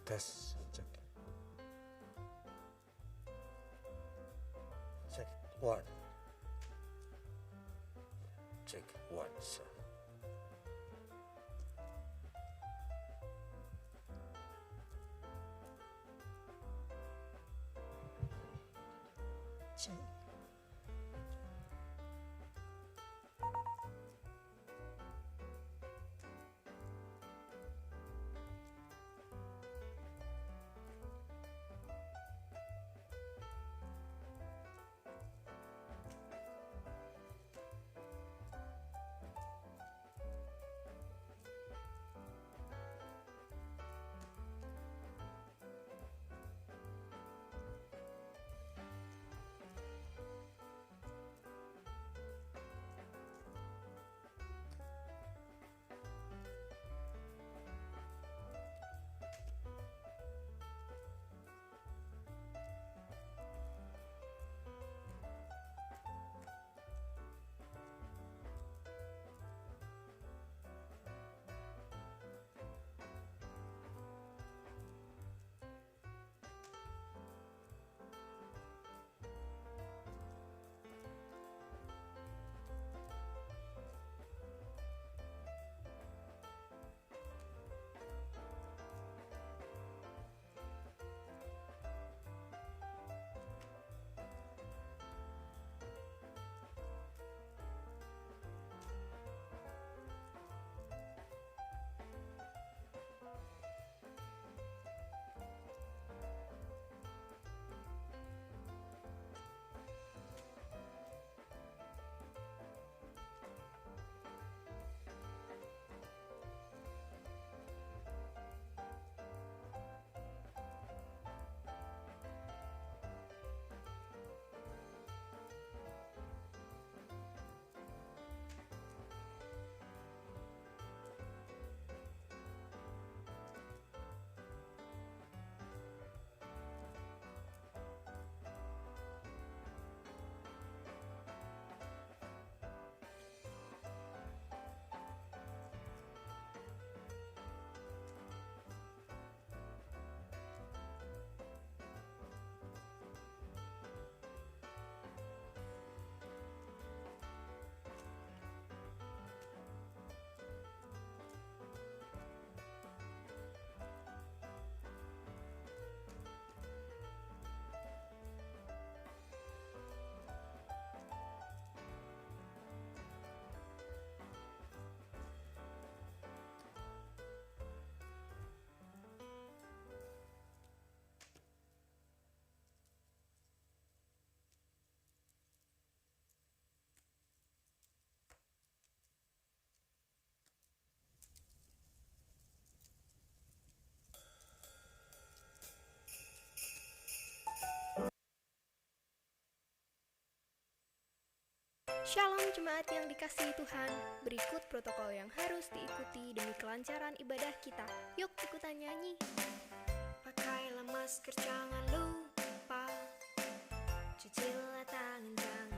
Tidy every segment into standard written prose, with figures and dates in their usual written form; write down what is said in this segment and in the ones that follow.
Tes, cek. Cek one. Cek once. Cek. Shalom jemaat yang dikasihi Tuhan, berikut protokol yang harus diikuti demi kelancaran ibadah kita. Yuk ikutan nyanyi. Pakailah masker, jangan lupa. Cucilah tangan, jangan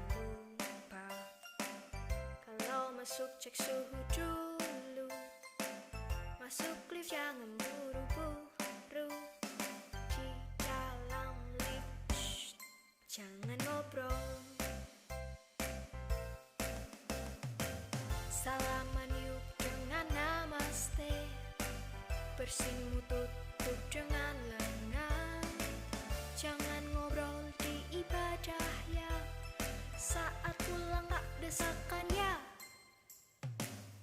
lupa. Kalau masuk cek suhu dulu. Masuk lift jangan buru-buru. Di dalam lift jangan ngobrol. Salaman yuk dengan namaste. Bersimu tutup dengan lengan. Jangan ngobrol di ibadah ya. Saat pulang tak desakan ya.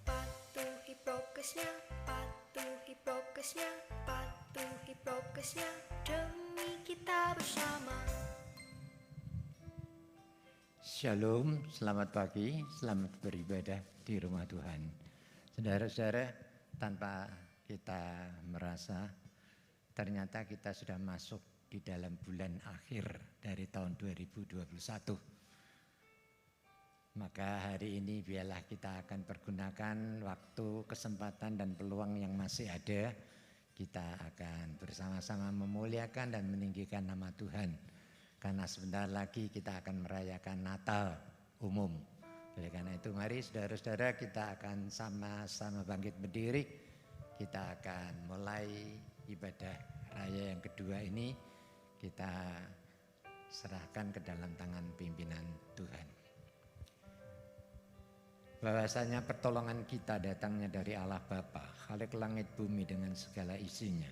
Patuhi prokesnya, patuhi prokesnya, patuhi prokesnya. Demi kita bersama. Shalom, selamat pagi, selamat beribadah di rumah Tuhan. Saudara-saudara, tanpa kita merasa, ternyata kita sudah masuk di dalam bulan akhir dari tahun 2021. Maka hari ini biarlah kita akan pergunakan waktu, kesempatan dan peluang yang masih ada. Kita akan bersama-sama memuliakan dan meninggikan nama Tuhan. Karena sebentar lagi kita akan merayakan Natal umum. Oleh karena itu mari saudara-saudara kita akan sama-sama bangkit berdiri. Kita akan mulai ibadah raya yang kedua ini kita serahkan ke dalam tangan pimpinan Tuhan. Bahwasanya pertolongan kita datangnya dari Allah Bapa, Khalik langit bumi dengan segala isinya,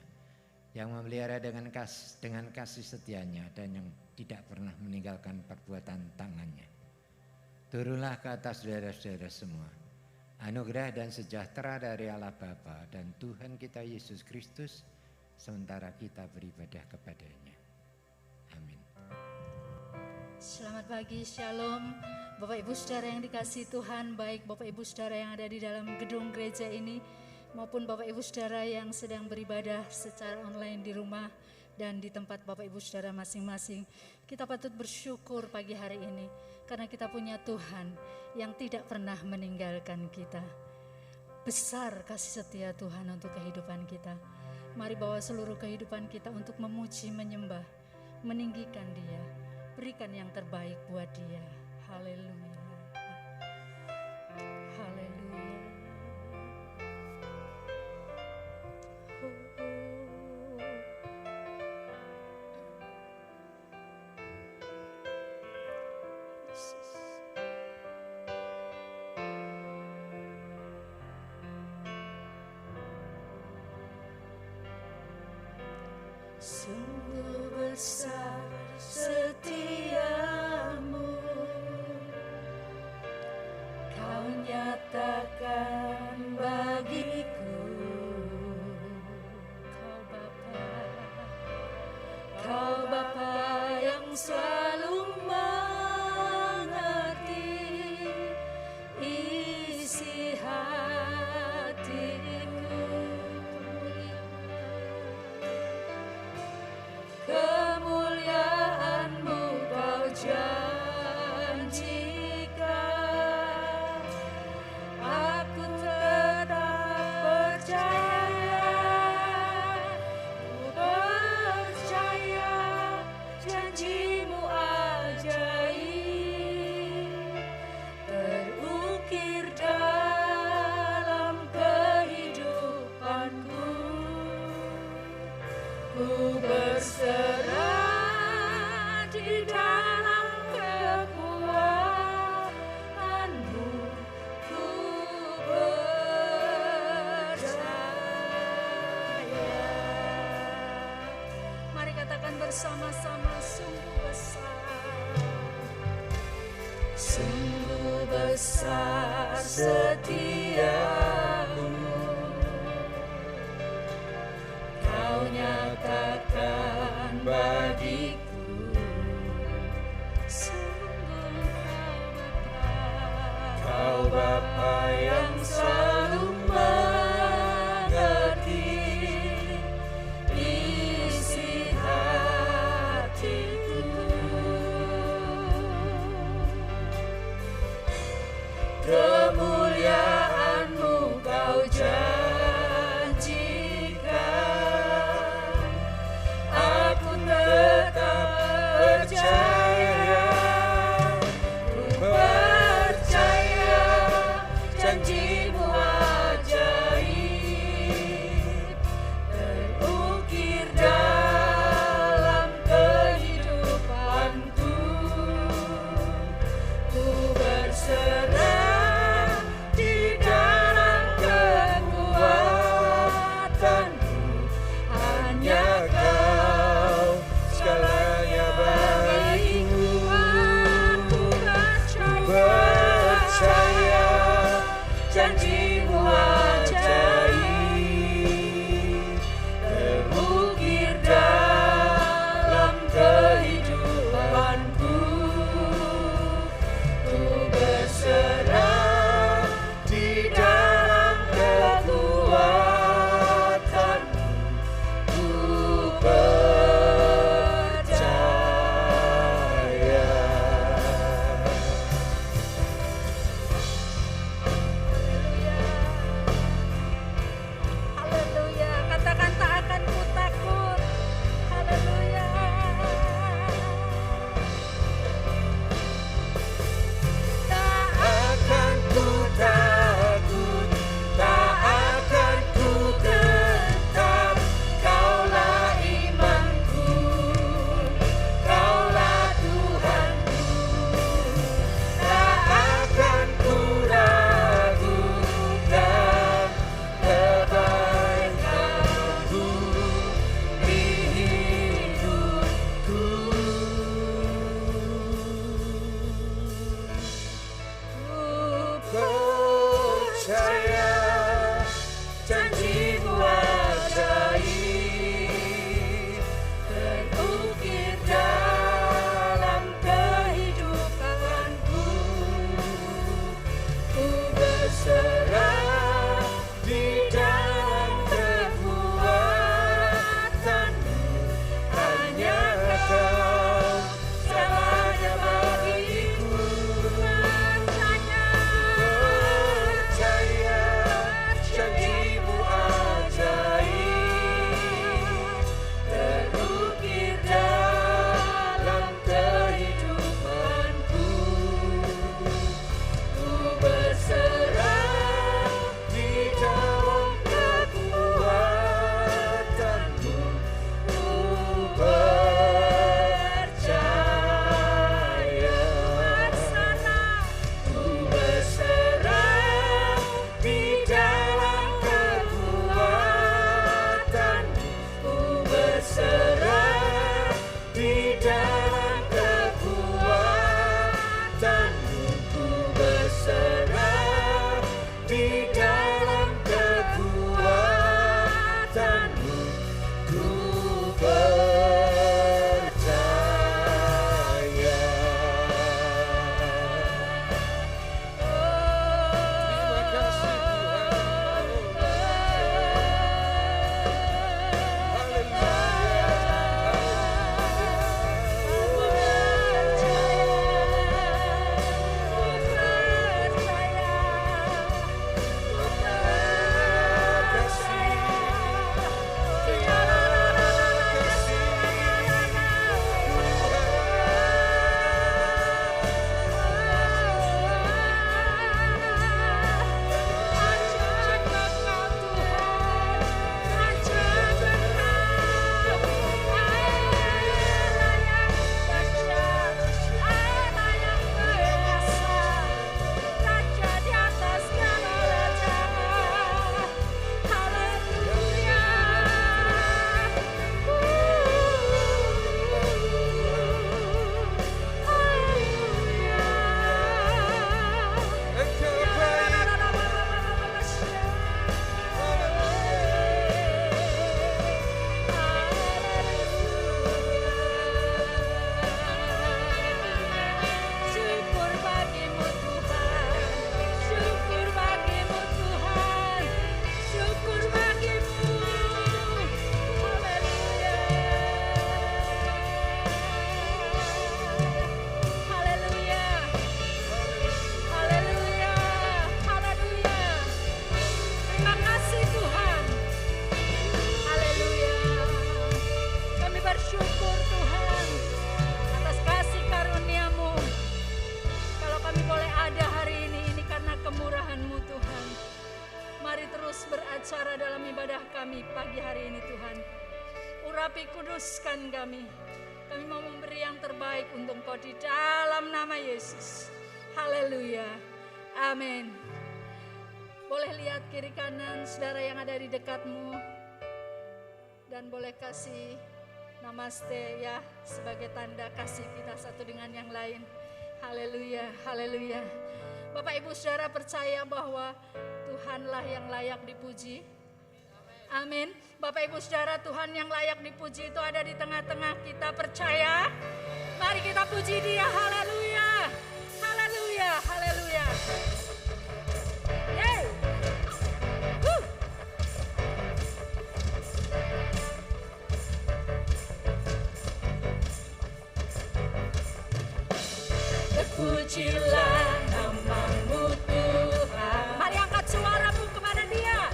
yang memelihara dengan kasih setianya dan yang tidak pernah meninggalkan perbuatan tangannya. Turunlah ke atas saudara-saudara semua anugerah dan sejahtera dari Allah Bapa dan Tuhan kita Yesus Kristus sementara kita beribadah kepadanya. Amin. Selamat pagi, Shalom. Bapak Ibu Saudara yang dikasihi Tuhan, baik Bapak Ibu Saudara yang ada di dalam gedung gereja ini maupun Bapak Ibu Saudara yang sedang beribadah secara online di rumah dan di tempat Bapak Ibu Saudara masing-masing. Kita patut bersyukur pagi hari ini karena kita punya Tuhan yang tidak pernah meninggalkan kita. Besar kasih setia Tuhan untuk kehidupan kita. Mari bawa seluruh kehidupan kita untuk memuji, menyembah, meninggikan Dia. Berikan yang terbaik buat Dia. Haleluya. Haleluya. Sungguh besar setiamu, Kau nyatakan bagiku. Kau Bapa yang selalu mengerti isi hatiku. Kemuliaan-Mu Kau janjikan, aku tetap percaya. Ku percaya janji-Mu ajaib terukir dalam kehidupanku. Ku berserah di dalam kekuatan-Mu, ku percaya. Mari katakan bersama-sama, sungguh besar, sungguh besar setiamu. Kau nyatakan bagiku, sungguh Kau Bapa yang selalu mengerti isi hatiku. Kemuliaan-Mu mari terus beracara dalam ibadah kami pagi hari ini Tuhan. Urapi kuduskan kami. Kami mau memberi yang terbaik untuk Engkau di dalam nama Yesus. Haleluya. Amin. Boleh lihat kiri kanan saudara yang ada di dekatmu. Dan boleh kasih namaste ya sebagai tanda kasih kita satu dengan yang lain. Haleluya, haleluya. Bapak Ibu Saudara percaya bahwa Tuhanlah yang layak dipuji. Amin. Bapak Ibu Saudara, Tuhan yang layak dipuji itu ada di tengah-tengah kita, percaya? Mari kita puji Dia. Haleluya. Haleluya, haleluya. Yeay. Terpujilah nama-Mu Tuhan. Mari angkat suaramu kepada Dia.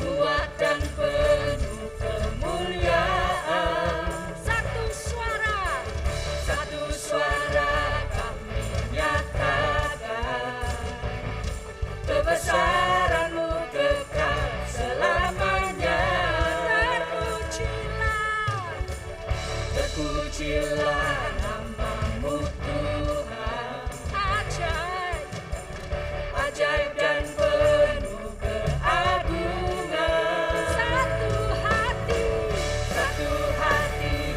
Kuat dan penuh kemuliaan. Satu suara kami nyatakan kebesaran-Mu kekal selamanya. Terpujilah nama-Mu Tuhan. Ajaib dan penuh keagungan. Satu hati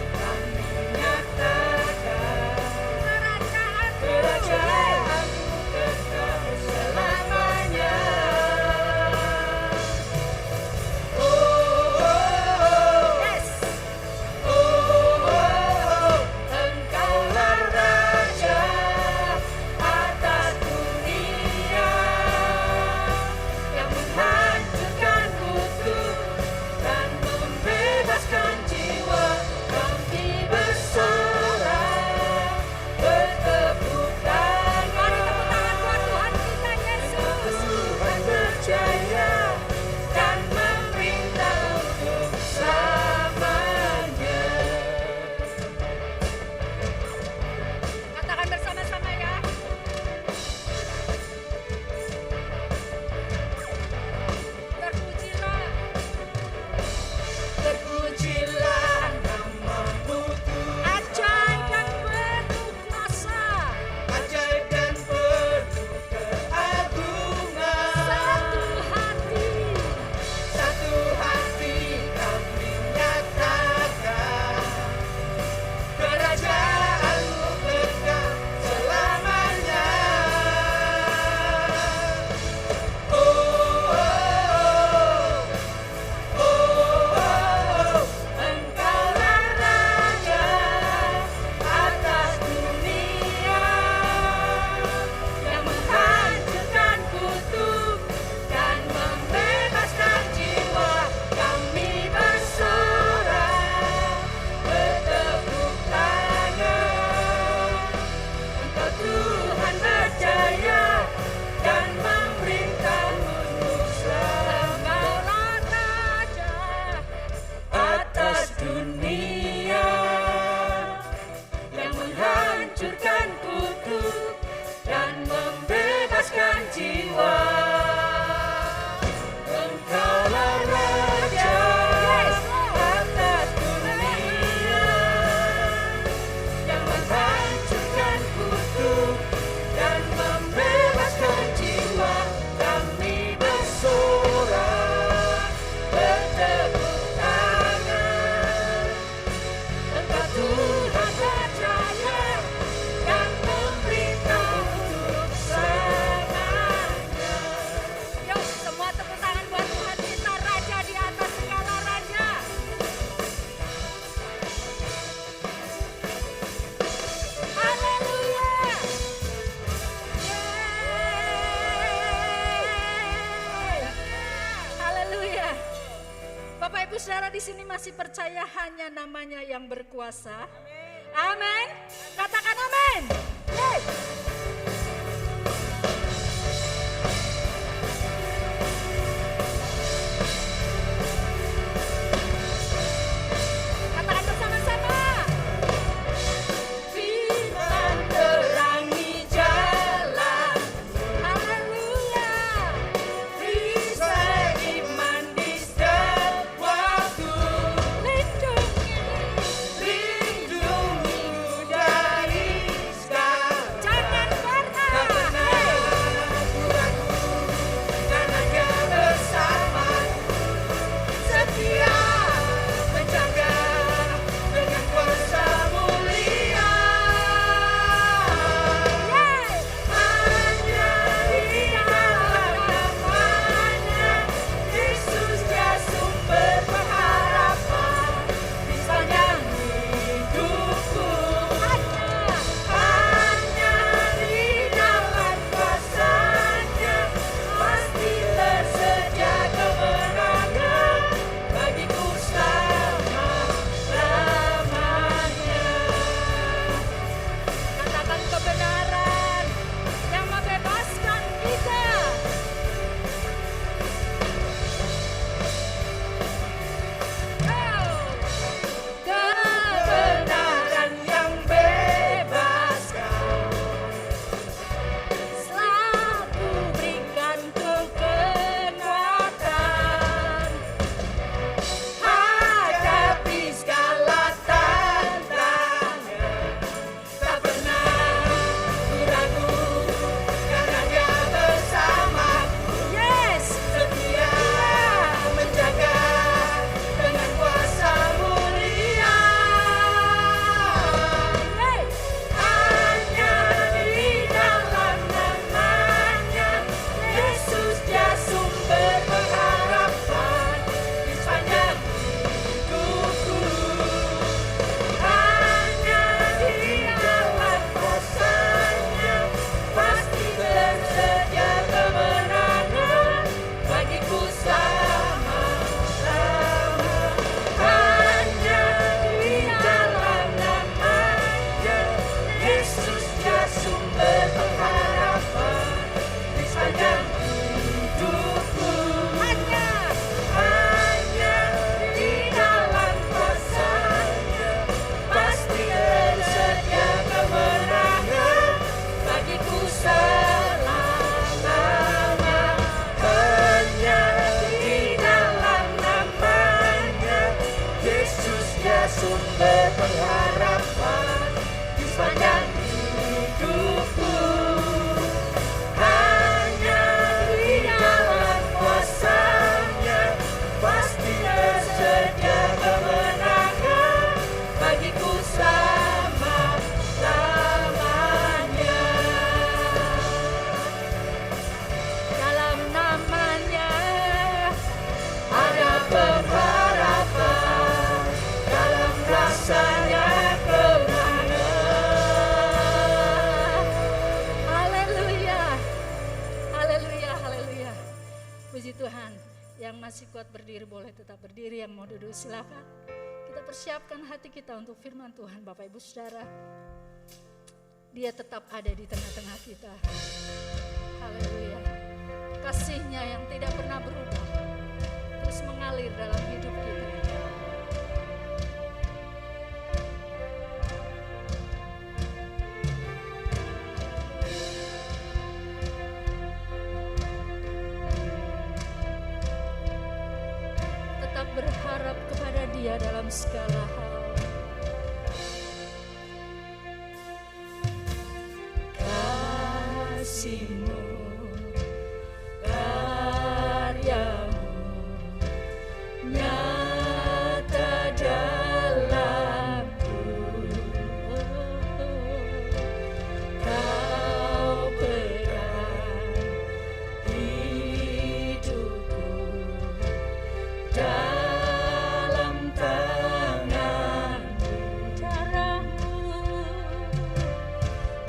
kami nyatakan kerajaan-Mu kekal selamanya. Yes. Engkaulah Raja atas dunia yang menghancurkan kutuk dan membebaskan jiwa. Kami bersorak, bertepuk tangan. Mari tepuk tangan buat Tuhan kita Yesus. Tuhan berjaya dan memerintah untuk selamanya. Katakan bersama-sama ya. Terpujilah nama-Mu Tuhan. Ajaib dan penuh kuasa. Ajaib dan penuh keagungan. Satu hati kami nyatakan kerajaan-Mu kekal selamanya. Engkaulah Raja atas dunia yang menghancurkan kutuk dan membebaskan jiwa. Kami bersorak, bertepuk tangan. Engkau Tuhan berjaya dan memerintah untuk selamanya. Raja atas dunia yang menghancurkan kutuk dan membebaskan jiwa. Engkaulah Raja atas dunia yang menghancurkan kutuk dan membebaskan jiwa. Kami bersorak, bertepuk tangan. Engkau Tuhan berjaya dan memerintah untuk selamanya. Yuk semua tepuk tangan buat Tuhan kita, Raja di atas segala raja. Haleluya. Yeay. Haleluya. Bapak Ibu Saudara di sini masih percaya hanya namanya yang berkuasa. Amin. Katakan amin. Yeay. Katakan bersama-sama. Firman terangi jalan. Haleluya. Perisai masih kuat berdiri boleh tetap berdiri, yang mau duduk silakan. Kita persiapkan hati kita untuk firman Tuhan. Bapak Ibu Saudara, Dia tetap ada di tengah-tengah kita. Haleluya. Kasih-Nya yang tidak pernah berubah terus mengalir dalam hidup kita. Tetap berharap kepada Dia dalam segala hal. Kasih-Mu, karya-Mu nyata dalamku. Kau pegang hidupku dalam tangan-Mu.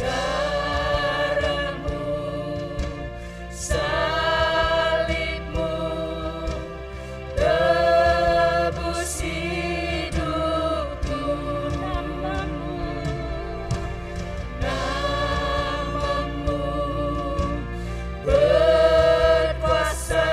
Darah-Mu, salib-Mu tebus hidupku. Nama-Mu berkuasa.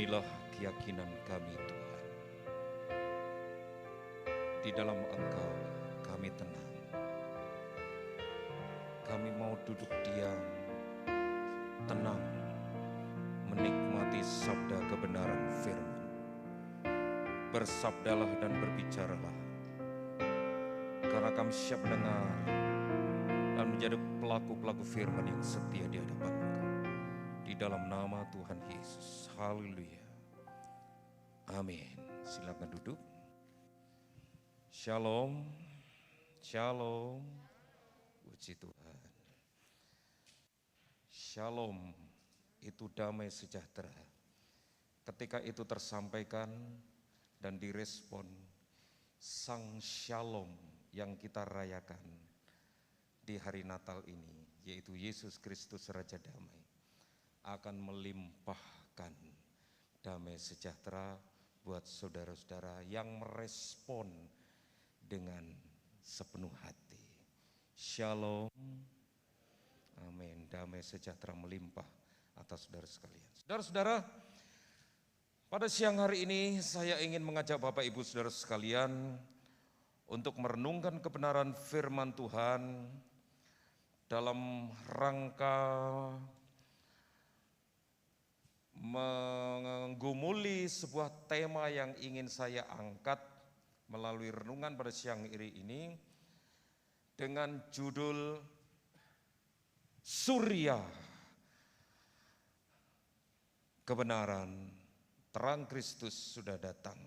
Inilah keyakinan kami Tuhan. Di dalam Engkau kami tenang. Kami mau duduk diam, tenang, menikmati sabda kebenaran firman. Bersabdalah dan berbicaralah, karena kami siap mendengar dan menjadi pelaku-pelaku firman yang setia di hadapan Engkau. Di dalam nama Tuhan Yesus. Haleluya. Amin. Silakan duduk. Shalom. Shalom. Puji Tuhan. Shalom itu damai sejahtera. Ketika itu tersampaikan dan direspon, sang shalom yang kita rayakan di hari Natal ini, yaitu Yesus Kristus Raja Damai, akan melimpahkan damai sejahtera buat saudara-saudara yang merespon dengan sepenuh hati. Shalom. Amin. Damai sejahtera melimpah atas saudara sekalian. Saudara-saudara, pada siang hari ini saya ingin mengajak Bapak Ibu Saudara sekalian untuk merenungkan kebenaran firman Tuhan dalam rangka menggumuli sebuah tema yang ingin saya angkat melalui renungan pada siang hari ini dengan judul Surya Kebenaran, terang Kristus sudah datang.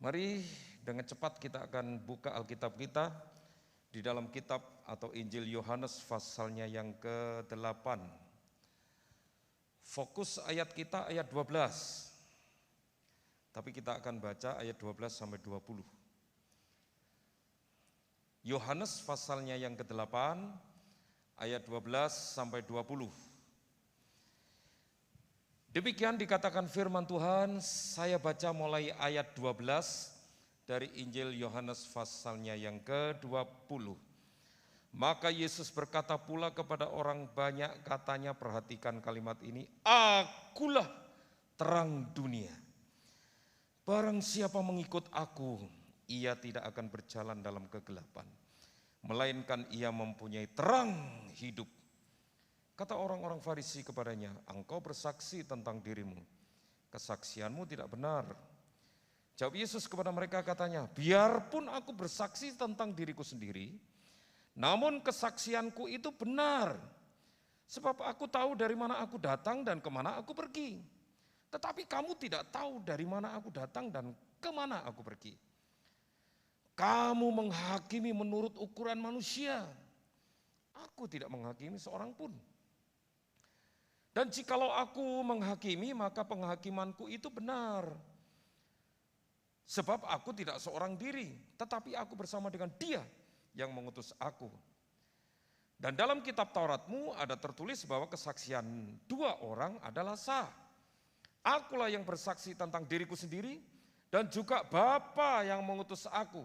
Mari dengan cepat kita akan buka Alkitab kita di dalam kitab atau Injil Yohanes pasalnya yang ke-8. Fokus ayat kita ayat 12. Tapi kita akan baca ayat 12 sampai 20. Yohanes pasalnya yang ke-8 ayat 12 sampai 20. Demikian dikatakan firman Tuhan, saya baca mulai ayat 12 dari Injil Yohanes pasalnya yang ke-20. Maka Yesus berkata pula kepada orang banyak, katanya, perhatikan kalimat ini, akulah terang dunia. Barang siapa mengikut aku, ia tidak akan berjalan dalam kegelapan, melainkan ia mempunyai terang hidup. Kata orang-orang Farisi kepadanya, engkau bersaksi tentang dirimu, kesaksianmu tidak benar. Jawab Yesus kepada mereka katanya, biarpun aku bersaksi tentang diriku sendiri, namun kesaksianku itu benar. Sebab aku tahu dari mana aku datang dan kemana aku pergi. Tetapi kamu tidak tahu dari mana aku datang dan kemana aku pergi. Kamu menghakimi menurut ukuran manusia. Aku tidak menghakimi seorang pun. Dan jikalau aku menghakimi, maka penghakimanku itu benar. Sebab aku tidak seorang diri, tetapi aku bersama dengan Dia yang mengutus aku. Dan dalam kitab Tauratmu ada tertulis bahwa kesaksian dua orang adalah sah. Akulah yang bersaksi tentang diriku sendiri, dan juga Bapa yang mengutus aku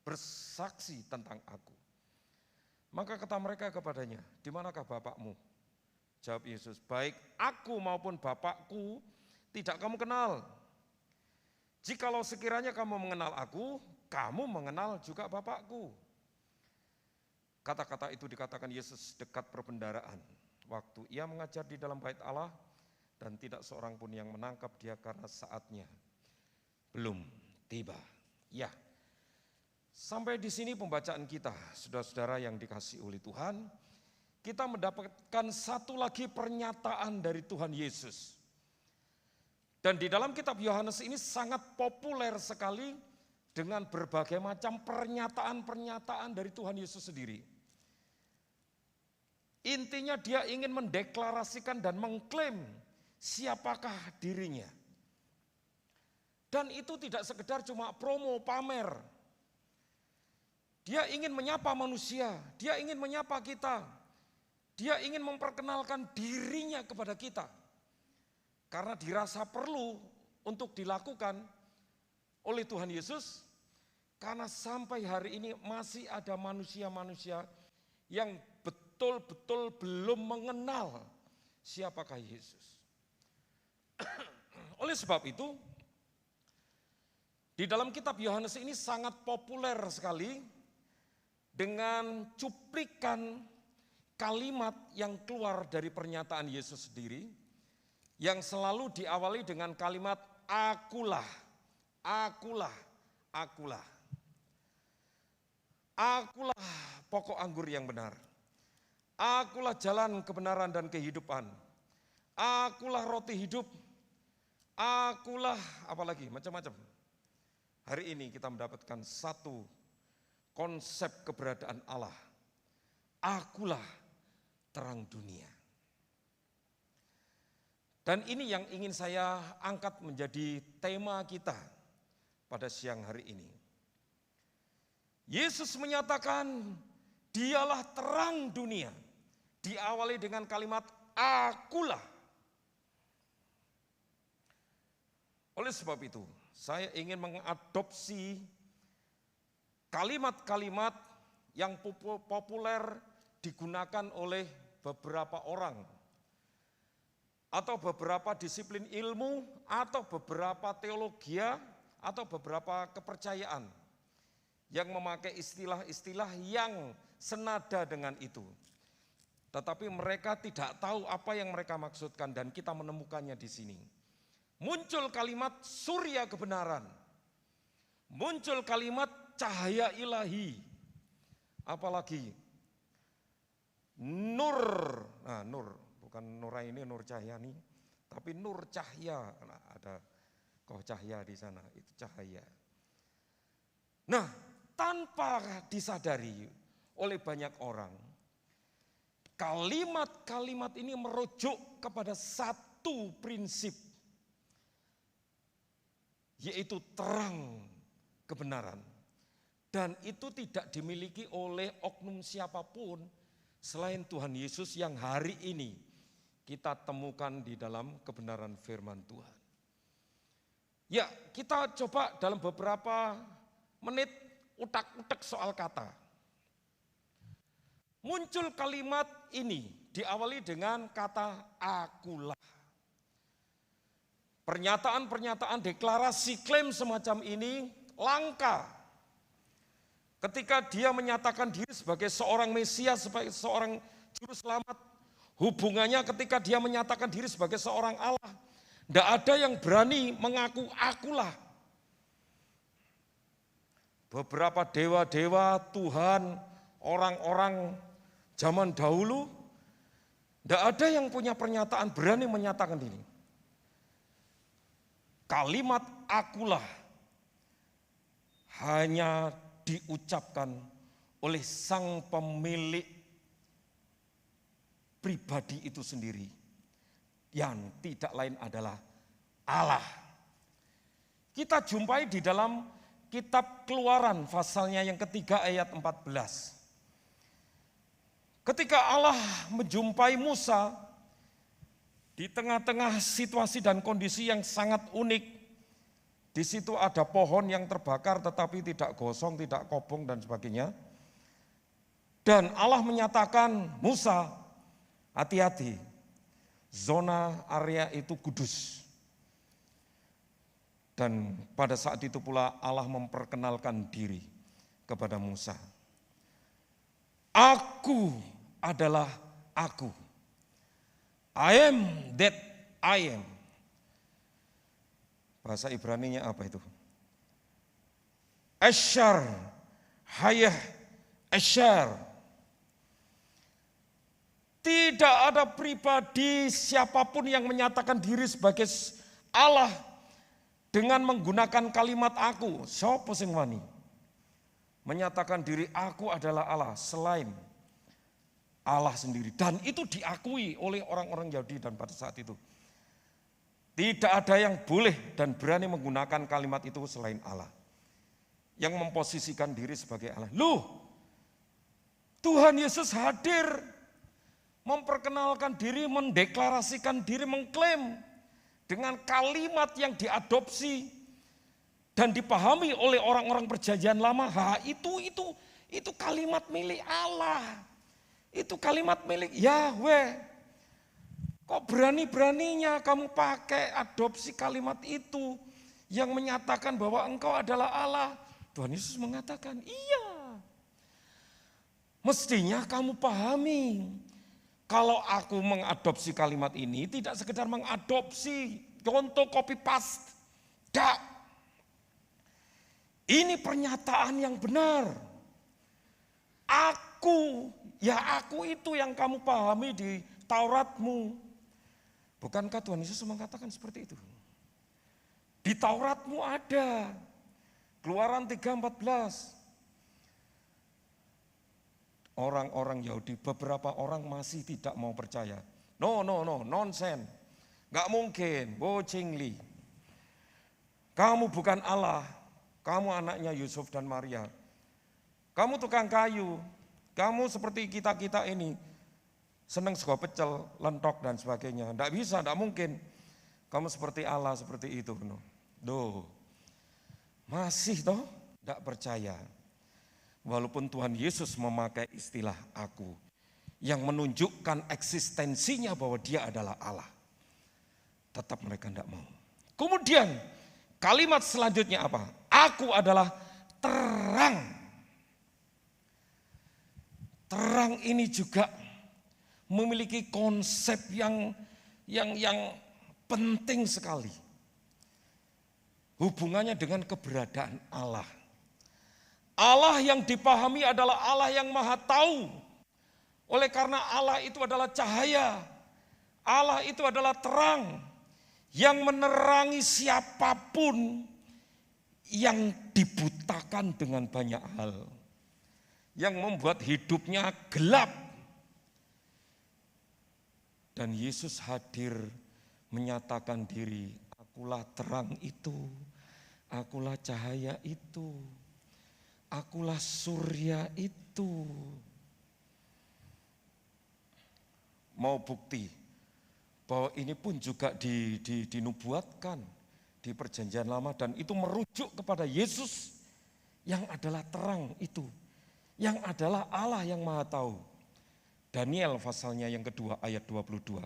bersaksi tentang aku. Maka kata mereka kepadanya, di manakah Bapakmu? Jawab Yesus, baik aku maupun Bapakku tidak kamu kenal. Jikalau sekiranya kamu mengenal aku, kamu mengenal juga Bapakku. Kata-kata itu dikatakan Yesus dekat perbendaharaan, waktu ia mengajar di dalam bait Allah, dan tidak seorang pun yang menangkap dia karena saatnya belum tiba. Ya, sampai di sini pembacaan kita, saudara-saudara yang dikasihi oleh Tuhan. Kita mendapatkan satu lagi pernyataan dari Tuhan Yesus. Dan di dalam kitab Yohanes ini sangat populer sekali dengan berbagai macam pernyataan-pernyataan dari Tuhan Yesus sendiri. Intinya dia ingin mendeklarasikan dan mengklaim siapakah dirinya. Dan itu tidak sekedar cuma promo, pamer. Dia ingin menyapa manusia, dia ingin menyapa kita. Dia ingin memperkenalkan dirinya kepada kita. Karena dirasa perlu untuk dilakukan oleh Tuhan Yesus. Karena sampai hari ini masih ada manusia-manusia yang betul-betul belum mengenal siapakah Yesus. oleh sebab itu, di dalam kitab Yohanes ini sangat populer sekali dengan cuplikan kalimat yang keluar dari pernyataan Yesus sendiri, yang selalu diawali dengan kalimat akulah, akulah, akulah. Akulah pokok anggur yang benar. Akulah jalan kebenaran dan kehidupan. Akulah roti hidup. Akulah apalagi macam-macam. Hari ini kita mendapatkan satu konsep keberadaan Allah. Akulah terang dunia. Dan ini yang ingin saya angkat menjadi tema kita pada siang hari ini. Yesus menyatakan dialah terang dunia. Diawali dengan kalimat akulah. Oleh sebab itu, saya ingin mengadopsi kalimat-kalimat yang populer digunakan oleh beberapa orang atau beberapa disiplin ilmu atau beberapa teologia atau beberapa kepercayaan yang memakai istilah-istilah yang senada dengan itu. Tetapi mereka tidak tahu apa yang mereka maksudkan dan kita menemukannya di sini. Muncul kalimat surya kebenaran. Muncul kalimat cahaya ilahi. Apalagi nur. Nah, nur, bukan Nuraini, Nur Cahyani, tapi nur cahaya. Nah, ada kok cahaya di sana, itu cahaya. Nah, tanpa disadari oleh banyak orang, kalimat-kalimat ini merujuk kepada satu prinsip, yaitu terang kebenaran. Dan itu tidak dimiliki oleh oknum siapapun selain Tuhan Yesus yang hari ini kita temukan di dalam kebenaran firman Tuhan. Ya, kita coba dalam beberapa menit utak-utak soal kata. Muncul kalimat ini diawali dengan kata akulah. Pernyataan-pernyataan deklarasi klaim semacam ini langka. Ketika dia menyatakan diri sebagai seorang Mesias, sebagai seorang juru selamat, hubungannya ketika dia menyatakan diri sebagai seorang Allah, tidak ada yang berani mengaku akulah. Beberapa dewa-dewa, Tuhan, orang-orang zaman dahulu, tidak ada yang punya pernyataan berani menyatakan ini. Kalimat akulah hanya diucapkan oleh sang pemilik pribadi itu sendiri, yang tidak lain adalah Allah. Kita jumpai di dalam kitab Keluaran pasalnya yang ketiga ayat 14. Ketika Allah menjumpai Musa di tengah-tengah situasi dan kondisi yang sangat unik, di situ ada pohon yang terbakar tetapi tidak gosong, tidak kobong dan sebagainya. Dan Allah menyatakan, Musa, hati-hati, zona area itu kudus. Dan pada saat itu pula Allah memperkenalkan diri kepada Musa. Aku adalah aku. I am that I am. Bahasa Ibraninya apa itu? Ashar, Hayah, Ashar. Tidak ada pribadi siapapun yang menyatakan diri sebagai Allah dengan menggunakan kalimat aku. Siapa sing wani menyatakan diri aku adalah Allah selain Allah sendiri. Dan itu diakui oleh orang-orang Yahudi dan pada saat itu. Tidak ada yang boleh dan berani menggunakan kalimat itu selain Allah. Yang memposisikan diri sebagai Allah. Loh, Tuhan Yesus hadir, memperkenalkan diri, mendeklarasikan diri, mengklaim dengan kalimat yang diadopsi dan dipahami oleh orang-orang perjanjian lama. Itu kalimat milik Allah. Itu kalimat milik Yahweh. Kok berani-beraninya kamu pakai adopsi kalimat itu yang menyatakan bahwa engkau adalah Allah? Tuhan Yesus mengatakan, iya. Mestinya kamu pahami, kalau aku mengadopsi kalimat ini tidak sekedar mengadopsi, contoh copy paste. Tidak. Ini pernyataan yang benar. Aku itu yang kamu pahami di Tauratmu. Bukankah Tuhan Yesus mengatakan seperti itu? Di Tauratmu ada. Keluaran 3:14. Orang-orang Yahudi, beberapa orang masih tidak mau percaya. No, nonsense. Gak mungkin, Cingli. Kamu bukan Allah, kamu anaknya Yusuf dan Maria. Kamu tukang kayu, kamu seperti kita-kita ini. Senang suka pecel, lentok dan sebagainya. Tidak bisa, tidak mungkin. Kamu seperti Allah, seperti itu. Masih toh tidak percaya. Walaupun Tuhan Yesus memakai istilah aku, yang menunjukkan eksistensinya bahwa dia adalah Allah. Tetap mereka tidak mau. Kemudian kalimat selanjutnya apa? Aku adalah terang. Terang ini juga memiliki konsep yang penting sekali. Hubungannya dengan keberadaan Allah. Allah yang dipahami adalah Allah yang maha tahu. Oleh karena Allah itu adalah cahaya. Allah itu adalah terang. Yang menerangi siapapun yang dibutakan dengan banyak hal. Yang membuat hidupnya gelap. Dan Yesus hadir menyatakan diri, akulah terang itu, akulah cahaya itu, akulah surya itu. Mau bukti bahwa ini pun juga dinubuatkan di perjanjian lama dan itu merujuk kepada Yesus yang adalah terang itu, yang adalah Allah yang maha tahu. Daniel pasalnya yang kedua ayat 22.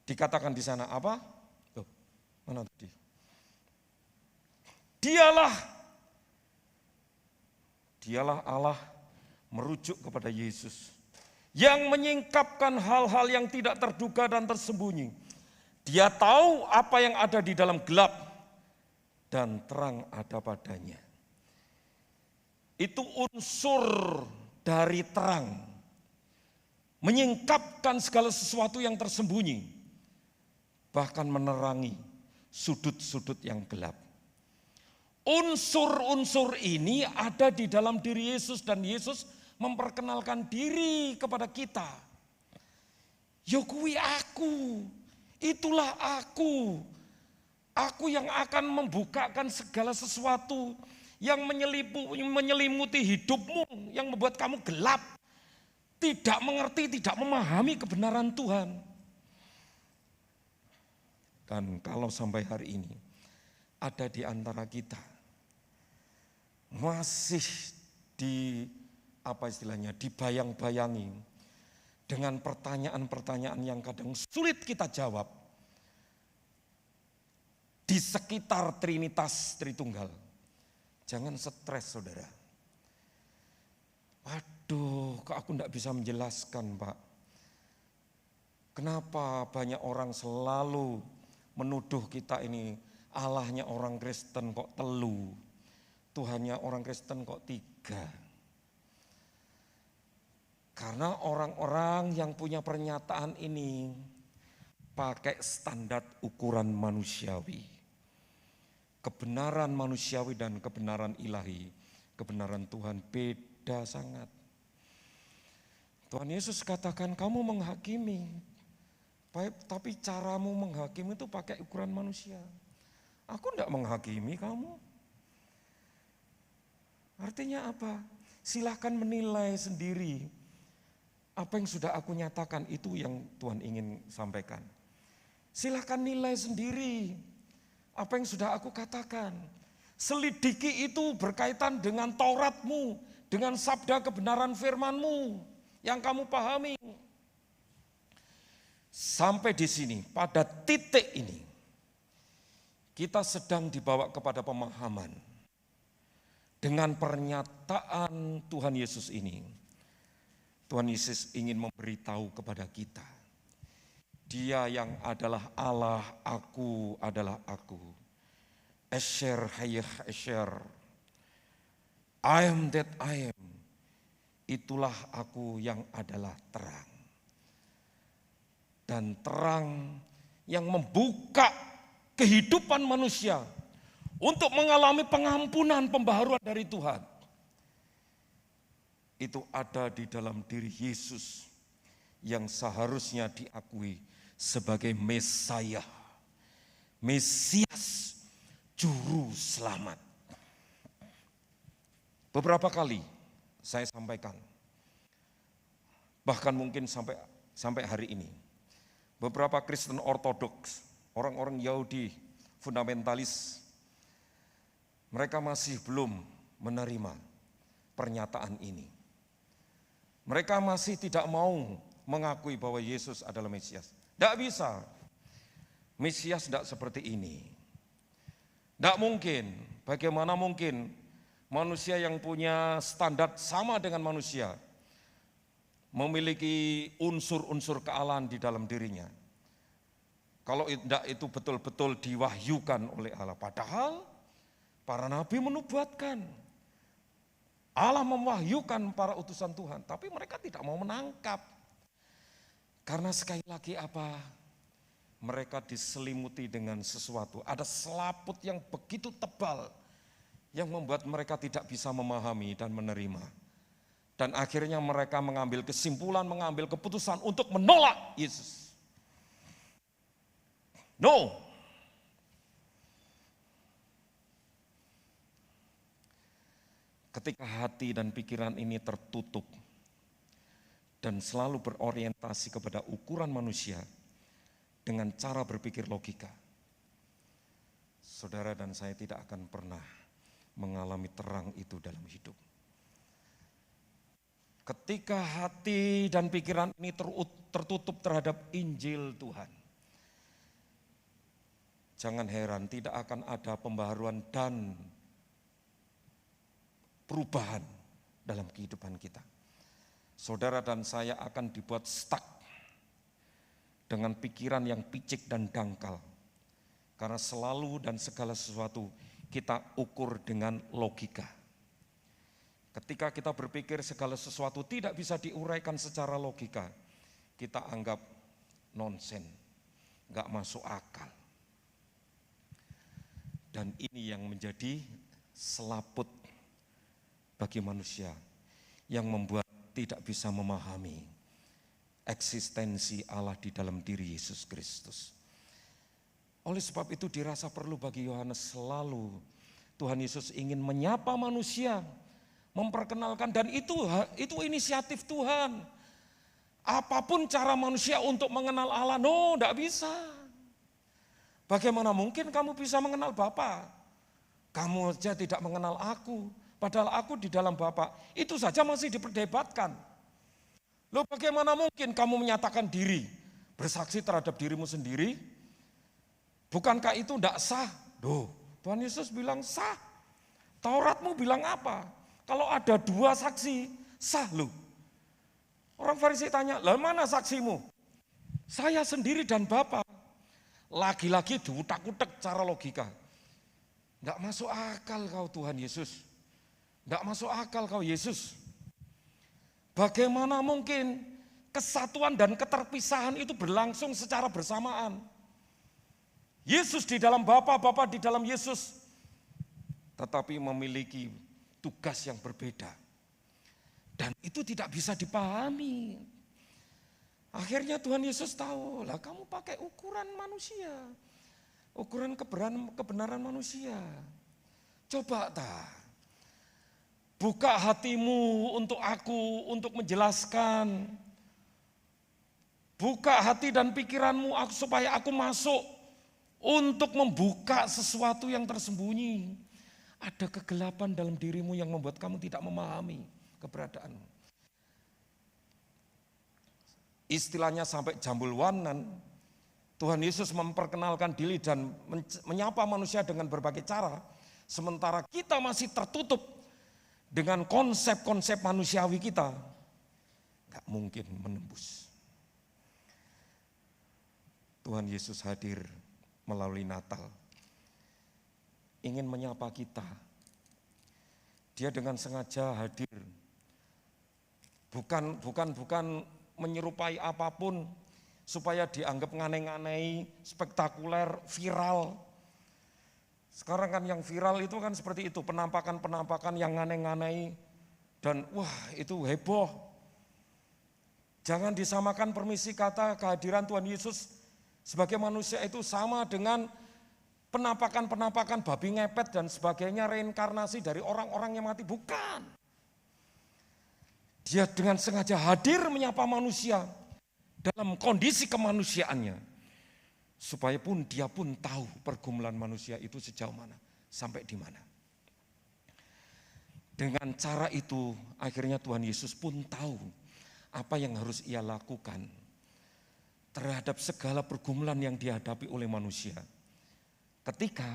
Dikatakan di sana apa? Tuh, mana tadi? Dialah Allah merujuk kepada Yesus yang menyingkapkan hal-hal yang tidak terduga dan tersembunyi. Dia tahu apa yang ada di dalam gelap dan terang ada padanya. Itu unsur dari terang. Menyingkapkan segala sesuatu yang tersembunyi. Bahkan menerangi sudut-sudut yang gelap. Unsur-unsur ini ada di dalam diri Yesus dan Yesus memperkenalkan diri kepada kita. Yo kuwi aku, itulah aku. Aku yang akan membukakan segala sesuatu yang menyelimuti hidupmu, yang membuat kamu gelap. Tidak mengerti, tidak memahami kebenaran Tuhan. Dan kalau sampai hari ini ada di antara kita masih dibayang-bayangi dengan pertanyaan-pertanyaan yang kadang sulit kita jawab di sekitar Trinitas Tritunggal. Jangan stres, saudara. Waduh, kok aku enggak bisa menjelaskan, Pak. Kenapa banyak orang selalu menuduh kita ini Allahnya orang Kristen kok telu, Tuhannya orang Kristen kok 3. Karena orang-orang yang punya pernyataan ini pakai standar ukuran manusiawi. Kebenaran manusiawi dan kebenaran ilahi, kebenaran Tuhan beda sangat. Tuhan Yesus katakan kamu menghakimi, tapi caramu menghakimi itu pakai ukuran manusia. Aku enggak menghakimi kamu. Artinya apa? Silahkan menilai sendiri. Apa yang sudah aku nyatakan itu yang Tuhan ingin sampaikan. Silahkan nilai sendiri. Apa yang sudah aku katakan. Selidiki itu berkaitan dengan Tauratmu, dengan sabda kebenaran firman-Mu yang kamu pahami. Sampai di sini, pada titik ini, kita sedang dibawa kepada pemahaman dengan pernyataan Tuhan Yesus ini. Tuhan Yesus ingin memberitahu kepada kita, Dia yang adalah Allah, aku adalah aku. Esher hayah esher. I am that I am. Itulah aku yang adalah terang. Dan terang yang membuka kehidupan manusia untuk mengalami pengampunan, pembaharuan dari Tuhan. Itu ada di dalam diri Yesus yang seharusnya diakui sebagai Mesaya, Mesias, Juru Selamat. Beberapa kali saya sampaikan, bahkan mungkin sampai hari ini, beberapa Kristen Ortodoks, orang-orang Yahudi fundamentalis, mereka masih belum menerima pernyataan ini. Mereka masih tidak mau mengakui bahwa Yesus adalah Mesias. Tidak bisa. Mesias tidak seperti ini. Tidak mungkin. Bagaimana mungkin manusia yang punya standar sama dengan manusia memiliki unsur-unsur kealahan di dalam dirinya. Kalau tidak itu betul-betul diwahyukan oleh Allah. Padahal para nabi menubuatkan. Allah mewahyukan para utusan Tuhan. Tapi mereka tidak mau menangkap. Karena sekali lagi apa? Mereka diselimuti dengan sesuatu. Ada selaput yang begitu tebal. Yang membuat mereka tidak bisa memahami dan menerima. Dan akhirnya mereka mengambil kesimpulan, mengambil keputusan untuk menolak Yesus. No. Ketika hati dan pikiran ini tertutup dan selalu berorientasi kepada ukuran manusia dengan cara berpikir logika, saudara dan saya tidak akan pernah mengalami terang itu dalam hidup. Ketika hati dan pikiran ini tertutup terhadap Injil Tuhan, jangan heran tidak akan ada pembaharuan dan perubahan dalam kehidupan kita. Saudara dan saya akan dibuat stuck dengan pikiran yang picik dan dangkal. Karena selalu dan segala sesuatu kita ukur dengan logika. Ketika kita berpikir segala sesuatu tidak bisa diuraikan secara logika, kita anggap nonsen, gak masuk akal. Dan ini yang menjadi selaput bagi manusia yang membuat tidak bisa memahami eksistensi Allah di dalam diri Yesus Kristus. Oleh sebab itu dirasa perlu bagi Yohanes selalu Tuhan Yesus ingin menyapa manusia, memperkenalkan, dan itu inisiatif Tuhan. Apapun cara manusia untuk mengenal Allah, no, tidak bisa. Bagaimana mungkin kamu bisa mengenal Bapa? Kamu saja tidak mengenal aku. Padahal aku di dalam Bapa, itu saja masih diperdebatkan. Loh bagaimana mungkin kamu menyatakan diri, bersaksi terhadap dirimu sendiri? Bukankah itu tidak sah? Loh, Tuhan Yesus bilang sah. Tauratmu bilang apa? Kalau ada dua saksi, sah loh. Orang Farisi tanya, lah mana saksimu? Saya sendiri dan Bapa. Lagi-lagi diutak-utak cara logika. Tidak masuk akal kau Tuhan Yesus. Tidak masuk akal kau Yesus. Bagaimana mungkin kesatuan dan keterpisahan itu berlangsung secara bersamaan? Yesus di dalam Bapa, Bapa di dalam Yesus. Tetapi memiliki tugas yang berbeda. Dan itu tidak bisa dipahami. Akhirnya Tuhan Yesus tahu, lah kamu pakai ukuran manusia. Ukuran kebenaran manusia. Coba tak. Buka hatimu untuk aku, untuk menjelaskan. Buka hati dan pikiranmu supaya aku masuk untuk membuka sesuatu yang tersembunyi. Ada kegelapan dalam dirimu yang membuat kamu tidak memahami keberadaanmu. istilahnya sampai jambulwanan, Tuhan Yesus memperkenalkan diri dan menyapa manusia dengan berbagai cara, sementara kita masih tertutup dengan konsep-konsep manusiawi kita, gak mungkin menembus. Tuhan Yesus hadir melalui Natal, ingin menyapa kita. Dia dengan sengaja hadir, bukan menyerupai apapun supaya dianggap ngane-nganei, spektakuler, viral. Sekarang kan yang viral itu kan seperti itu, penampakan-penampakan yang ngane-nganei dan wah itu heboh. Jangan disamakan, permisi kata, kehadiran Tuhan Yesus sebagai manusia itu sama dengan penampakan-penampakan babi ngepet dan sebagainya, reinkarnasi dari orang-orang yang mati. Bukan. Dia dengan sengaja hadir menyapa manusia dalam kondisi kemanusiaannya, supaya pun dia pun tahu pergumulan manusia itu sejauh mana, sampai di mana. Dengan cara itu akhirnya Tuhan Yesus pun tahu apa yang harus ia lakukan terhadap segala pergumulan yang dihadapi oleh manusia. Ketika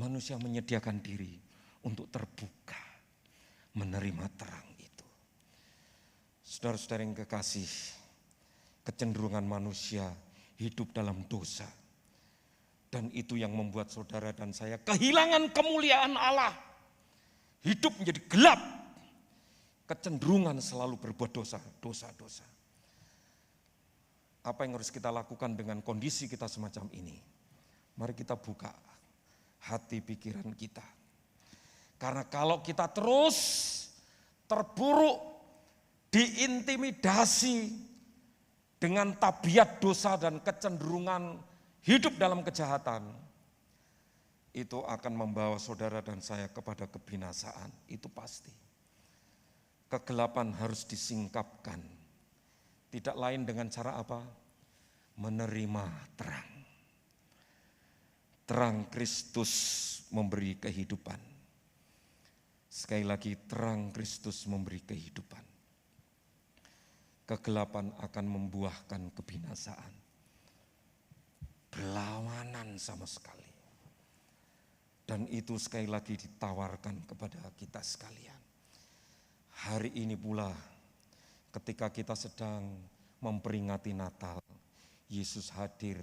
manusia menyediakan diri untuk terbuka, menerima terang itu. Saudara-saudara yang kekasih, kecenderungan manusia hidup dalam dosa. Dan itu yang membuat saudara dan saya kehilangan kemuliaan Allah. Hidup menjadi gelap. Kecenderungan selalu berbuat dosa. Apa yang harus kita lakukan dengan kondisi kita semacam ini? Mari kita buka hati pikiran kita. Karena kalau kita terus terburuk, diintimidasi dengan tabiat dosa dan kecenderungan hidup dalam kejahatan, itu akan membawa saudara dan saya kepada kebinasaan, itu pasti. Kegelapan harus disingkapkan. Tidak lain dengan cara apa? Menerima terang. Terang Kristus memberi kehidupan. Sekali lagi, terang Kristus memberi kehidupan. Kegelapan akan membuahkan kebinasaan. Berlawanan sama sekali. Dan itu sekali lagi ditawarkan kepada kita sekalian. Hari ini pula ketika kita sedang memperingati Natal, Yesus hadir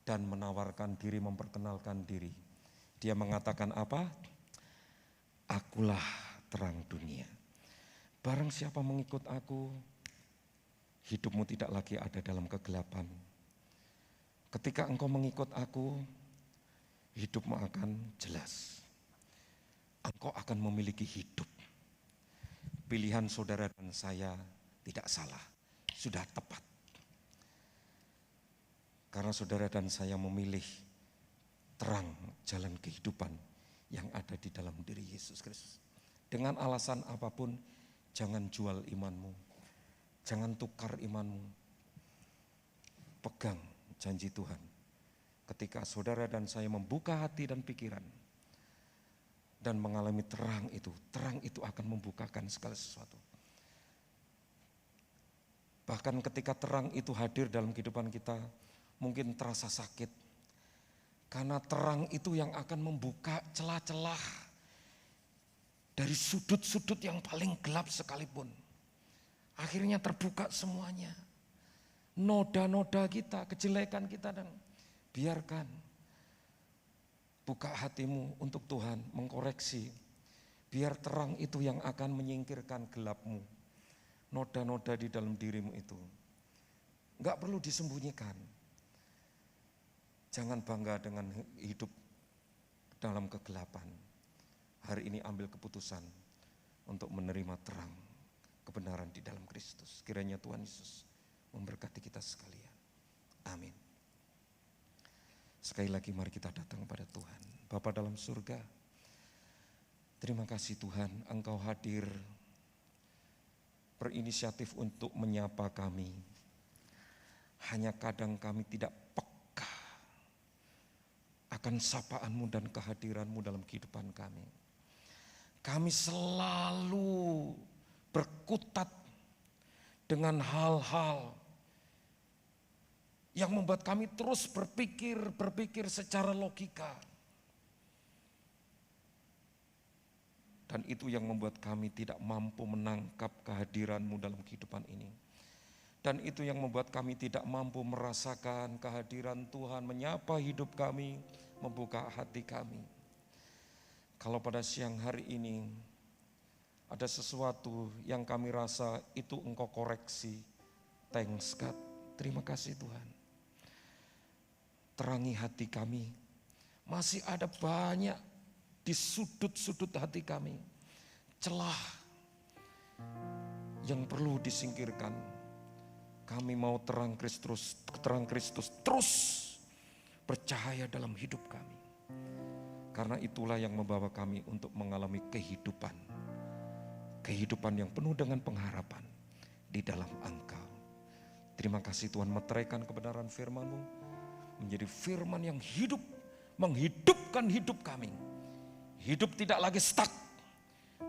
dan menawarkan diri, memperkenalkan diri. Dia mengatakan apa? Akulah terang dunia. Barang siapa mengikut aku, hidupmu tidak lagi ada dalam kegelapan. Ketika engkau mengikut aku, hidupmu akan jelas. Engkau akan memiliki hidup. Pilihan saudara dan saya tidak salah, sudah tepat. Karena saudara dan saya memilih terang jalan kehidupan yang ada di dalam diri Yesus Kristus. Dengan alasan apapun, jangan jual imanmu, jangan tukar imanmu. Pegang janji Tuhan. Ketika saudara dan saya membuka hati dan pikiran dan mengalami terang itu akan membukakan segala sesuatu. Bahkan ketika terang itu hadir dalam kehidupan kita, mungkin terasa sakit. Karena terang itu yang akan membuka celah-celah dari sudut-sudut yang paling gelap sekalipun. Akhirnya terbuka semuanya. Noda-noda kita, kejelekan kita, dan biarkan. Buka hatimu untuk Tuhan, mengkoreksi. Biar terang itu yang akan menyingkirkan gelapmu. Noda-noda di dalam dirimu itu. Enggak perlu disembunyikan. Jangan bangga dengan hidup dalam kegelapan. Hari ini ambil keputusan untuk menerima terang kebenaran di dalam Kristus. Kiranya Tuhan Yesus memberkati kita sekalian. Amin. Sekali lagi mari kita datang kepada Tuhan. Bapa dalam surga, terima kasih Tuhan, Engkau hadir berinisiatif untuk menyapa kami. Hanya kadang kami tidak peka akan sapaan-Mu dan kehadiran-Mu dalam kehidupan kami. Kami selalu berkutat dengan hal-hal yang membuat kami terus berpikir secara logika. Dan itu yang membuat kami tidak mampu menangkap kehadiran-Mu dalam kehidupan ini. Dan itu yang membuat kami tidak mampu merasakan kehadiran Tuhan, menyapa hidup kami, membuka hati kami. Kalau pada siang hari ini ada sesuatu yang kami rasa itu Engkau koreksi, thanks God, terima kasih Tuhan. Terangi hati kami, masih ada banyak di sudut-sudut hati kami celah yang perlu disingkirkan. Kami mau terang Kristus terus bercahaya dalam hidup kami. Karena itulah yang membawa kami untuk mengalami kehidupan. Kehidupan yang penuh dengan pengharapan di dalam Engkau. Terima kasih Tuhan, meteraikan kebenaran firman-Mu menjadi firman yang hidup, menghidupkan hidup kami. Hidup tidak lagi stuck,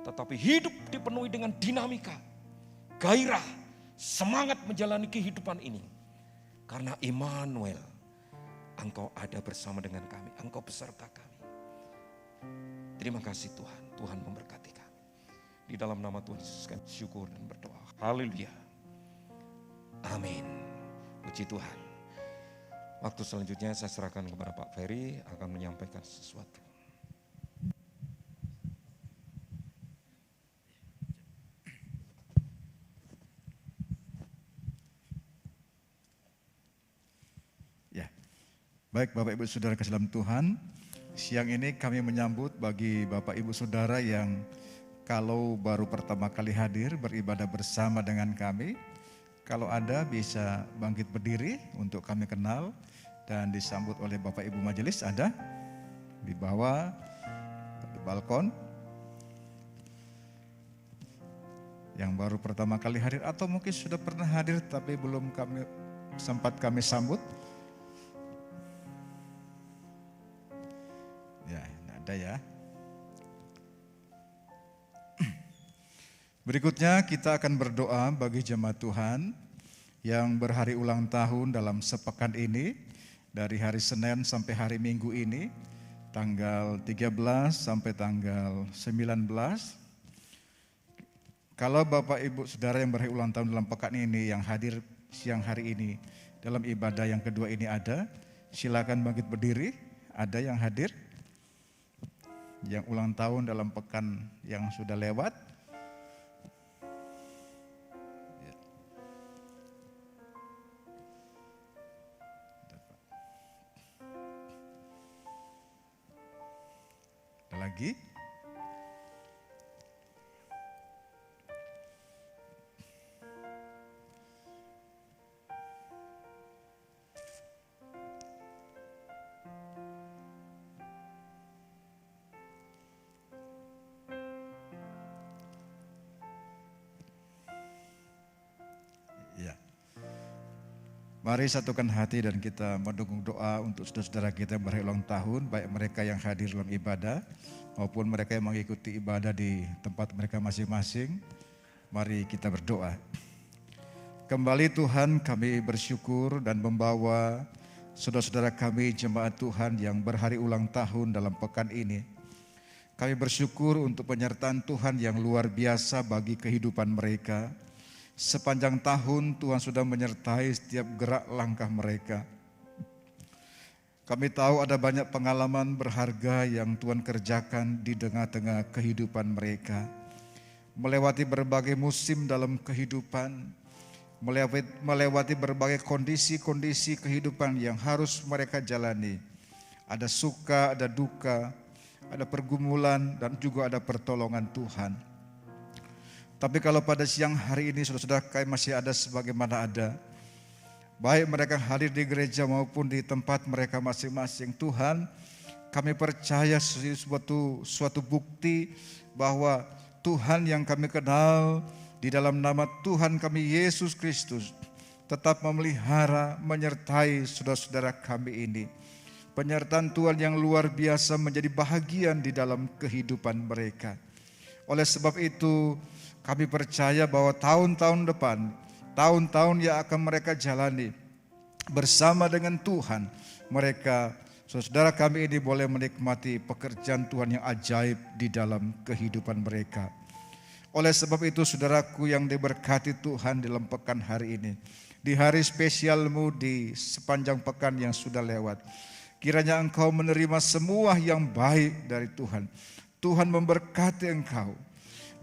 tetapi hidup dipenuhi dengan dinamika, gairah, semangat menjalani kehidupan ini. Karena Immanuel, Engkau ada bersama dengan kami, Engkau beserta kami. Terima kasih Tuhan, Tuhan memberkati kami. Di dalam nama Tuhan Yesus kami syukur dan berdoa. Haleluya. Amin. Puji Tuhan. Waktu selanjutnya saya serahkan kepada Pak Ferry akan menyampaikan sesuatu. Baik Bapak Ibu Saudara kasih dalam Tuhan, siang ini kami menyambut bagi Bapak Ibu Saudara yang kalau baru pertama kali hadir beribadah bersama dengan kami. Kalau ada bisa bangkit berdiri untuk kami kenal dan disambut oleh Bapak Ibu Majelis, ada di bawah di balkon. Yang baru pertama kali hadir atau mungkin sudah pernah hadir tapi belum sempat kami sambut. Ya, ada ya. Berikutnya kita akan berdoa bagi jemaat Tuhan yang berhari ulang tahun dalam sepekan ini, dari hari Senin sampai hari Minggu ini, tanggal 13 sampai tanggal 19. Kalau Bapak Ibu Saudara yang berhari ulang tahun dalam pekan ini yang hadir siang hari ini dalam ibadah yang kedua ini ada, silakan bangkit berdiri. Ada yang hadir? Yang ulang tahun dalam pekan yang sudah lewat. Ya. Ada lagi? Mari satukan hati dan kita mendukung doa untuk saudara-saudara kita yang berhari ulang tahun, baik mereka yang hadir dalam ibadah maupun mereka yang mengikuti ibadah di tempat mereka masing-masing. Mari kita berdoa. Kembali Tuhan, kami bersyukur dan membawa saudara-saudara kami jemaat Tuhan yang berhari ulang tahun dalam pekan ini. Kami bersyukur untuk penyertaan Tuhan yang luar biasa bagi kehidupan mereka. Sepanjang tahun Tuhan sudah menyertai setiap gerak langkah mereka. Kami tahu ada banyak pengalaman berharga yang Tuhan kerjakan di tengah-tengah kehidupan mereka. Melewati berbagai musim dalam kehidupan, melewati berbagai kondisi-kondisi kehidupan yang harus mereka jalani. Ada suka, ada duka, ada pergumulan dan juga ada pertolongan Tuhan. Tapi kalau pada siang hari ini saudara-saudara kami masih ada sebagaimana ada, baik mereka hadir di gereja maupun di tempat mereka masing-masing, Tuhan kami percaya suatu bukti bahwa Tuhan yang kami kenal di dalam nama Tuhan kami Yesus Kristus tetap memelihara, menyertai saudara-saudara kami ini. Penyertaan Tuhan yang luar biasa menjadi bahagian di dalam kehidupan mereka. Oleh sebab itu kami percaya bahwa tahun-tahun depan, tahun-tahun yang akan mereka jalani bersama dengan Tuhan, mereka, saudara kami ini boleh menikmati pekerjaan Tuhan yang ajaib di dalam kehidupan mereka. Oleh sebab itu saudaraku yang diberkati Tuhan dalam pekan hari ini, di hari spesialmu di sepanjang pekan yang sudah lewat, kiranya engkau menerima semua yang baik dari Tuhan. Tuhan memberkati engkau,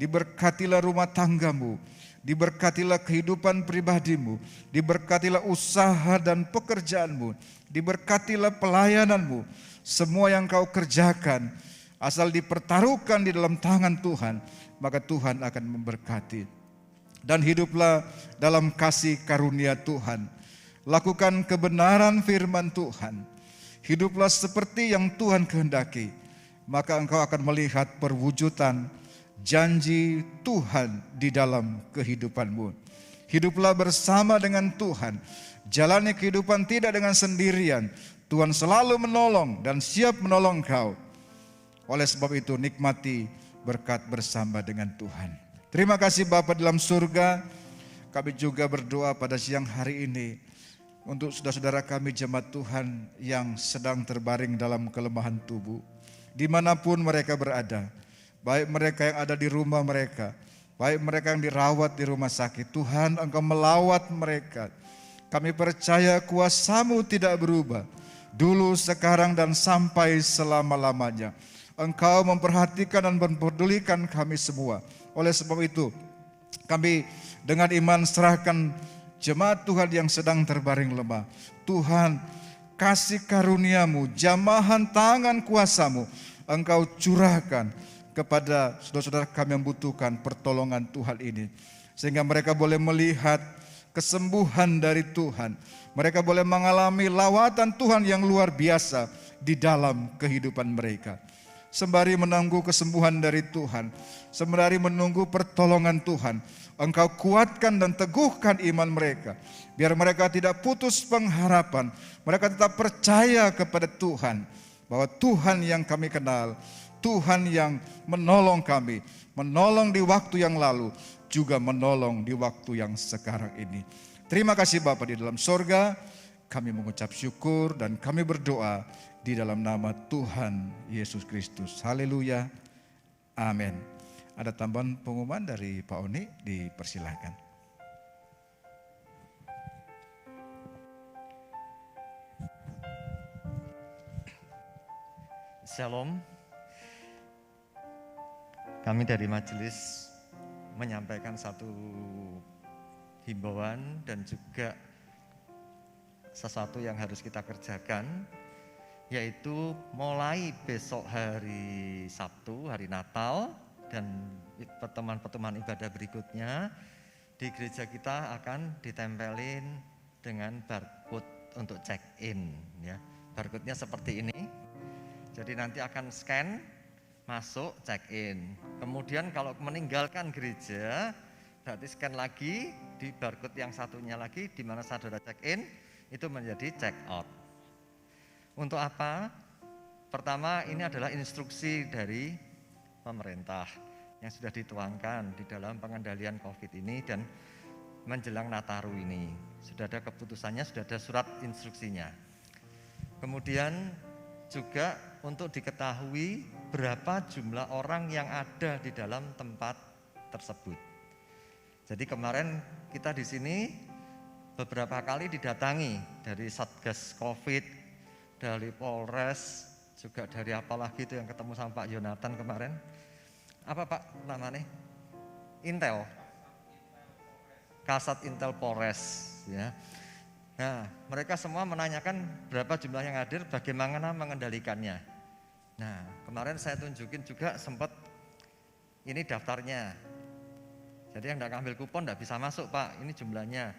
diberkatilah rumah tanggamu, diberkatilah kehidupan pribadimu, diberkatilah usaha dan pekerjaanmu, diberkatilah pelayananmu. Semua yang kau kerjakan asal dipertaruhkan di dalam tangan Tuhan, maka Tuhan akan memberkati. Dan hiduplah dalam kasih karunia Tuhan. Lakukan kebenaran firman Tuhan. Hiduplah seperti yang Tuhan kehendaki, maka engkau akan melihat perwujudan janji Tuhan di dalam kehidupanmu. Hiduplah bersama dengan Tuhan. Jalani kehidupan tidak dengan sendirian. Tuhan selalu menolong dan siap menolong kau. Oleh sebab itu nikmati berkat bersama dengan Tuhan. Terima kasih Bapa dalam surga. Kami juga berdoa pada siang hari ini untuk saudara-saudara kami jemaat Tuhan yang sedang terbaring dalam kelemahan tubuh, dimanapun mereka berada, baik mereka yang ada di rumah mereka, baik mereka yang dirawat di rumah sakit. Tuhan, Engkau melawat mereka. Kami percaya kuasa-Mu tidak berubah, dulu, sekarang, dan sampai selama-lamanya. Engkau memperhatikan dan mempedulikan kami semua. Oleh sebab itu, kami dengan iman serahkan jemaat Tuhan yang sedang terbaring lemah. Tuhan, kasih karunia-Mu, jamahan tangan kuasa-Mu, Engkau curahkan kepada saudara-saudara kami yang membutuhkan pertolongan Tuhan ini. Sehingga mereka boleh melihat kesembuhan dari Tuhan. Mereka boleh mengalami lawatan Tuhan yang luar biasa di dalam kehidupan mereka. Sembari menunggu kesembuhan dari Tuhan, sembari menunggu pertolongan Tuhan, Engkau kuatkan dan teguhkan iman mereka. Biar mereka tidak putus pengharapan, mereka tetap percaya kepada Tuhan. Bahwa Tuhan yang kami kenal, Tuhan yang menolong kami, menolong di waktu yang lalu, juga menolong di waktu yang sekarang ini. Terima kasih Bapa di dalam sorga, kami mengucap syukur dan kami berdoa di dalam nama Tuhan Yesus Kristus. Haleluya, amin. Ada tambahan pengumuman dari Pak Oni, dipersilahkan. Shalom. Kami dari majelis menyampaikan satu himbauan dan juga sesuatu yang harus kita kerjakan, yaitu mulai besok hari Sabtu, hari Natal, dan pertemuan-pertemuan ibadah berikutnya di gereja kita akan ditempelin dengan barcode untuk check-in, ya. Barcode-nya seperti ini. Jadi nanti akan scan, masuk, check-in. Kemudian kalau meninggalkan gereja, berarti scan lagi di barcode yang satunya lagi, di mana saudara check-in, itu menjadi check-out. Untuk apa? Pertama, ini adalah instruksi dari pemerintah yang sudah dituangkan di dalam pengendalian COVID ini dan menjelang Nataru ini. Sudah ada keputusannya, sudah ada surat instruksinya. Kemudian juga untuk diketahui berapa jumlah orang yang ada di dalam tempat tersebut. Jadi kemarin kita di sini beberapa kali didatangi dari Satgas COVID, dari Polres, juga dari apalagi itu yang ketemu sama Pak Yonatan kemarin. Apa Pak namanya? Intel. Kasat Intel Polres, ya. Nah, mereka semua menanyakan berapa jumlah yang hadir, bagaimana mengendalikannya. Nah, kemarin saya tunjukin juga sempat ini daftarnya. Jadi yang tidak ambil kupon tidak bisa masuk Pak, ini jumlahnya.